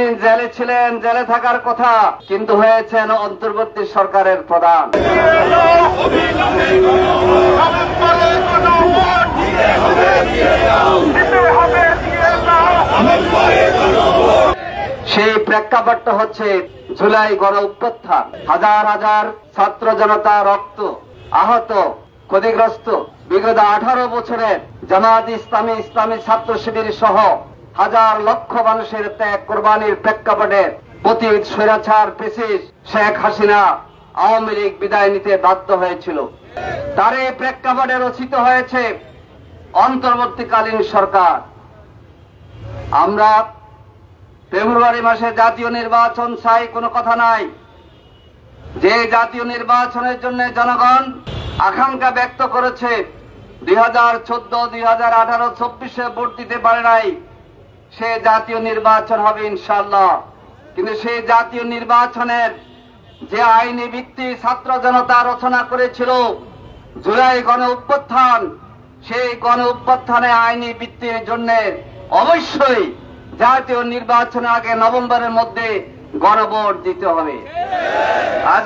এতদিন জেলে ছিলেন, জেলে থাকার কথা, কিন্তু হয়েছেন অন্তর্বর্তী সরকারের প্রধান। সেই প্রেক্ষাপটটা হচ্ছে জুলাই গণ অভ্যুত্থান। হাজার হাজার ছাত্র জনতা রক্ত, আহত, ক্ষতিগ্রস্ত, বিগত 18 বছরের জামাত ইসলামী, ইসলামী ছাত্র শিবির সহ হাজার লক্ষ মানুষের ত্যাগ কোরবানির প্রেক্ষাপটে পতিত স্বৈরাচার ফ্যাসিস্ট শেখ হাসিনা আওয়ামী লীগ বিদায় নিতে বাধ্য হয়েছিল। তার এই প্রেক্ষাপটে রচিত হয়েছে অন্তর্বর্তীকালীন সরকার। আমরা ফেব্রুয়ারি মাসে জাতীয় নির্বাচন চাই, কোনো কথা নাই। যে জাতীয় নির্বাচনের জন্য জনগণ আকাঙ্ক্ষা ব্যক্ত করেছে, 2014, 2018, 24-এ ভোট দিতে পারে নাই, সে জাতীয় নির্বাচন হবে ইনশাআল্লাহ। কিন্তু সেই জাতীয় নির্বাচনের যে আইনি ভিত্তি ছাত্র জনতা রচনা করেছিল জুলাই গণ অভ্যুত্থান, সেই গণ অভ্যুত্থানে আইনি ভিত্তির জন্য অবশ্যই জাতীয় নির্বাচনের আগে নভেম্বরের মধ্যে গণভোট দিতে হবে। আজ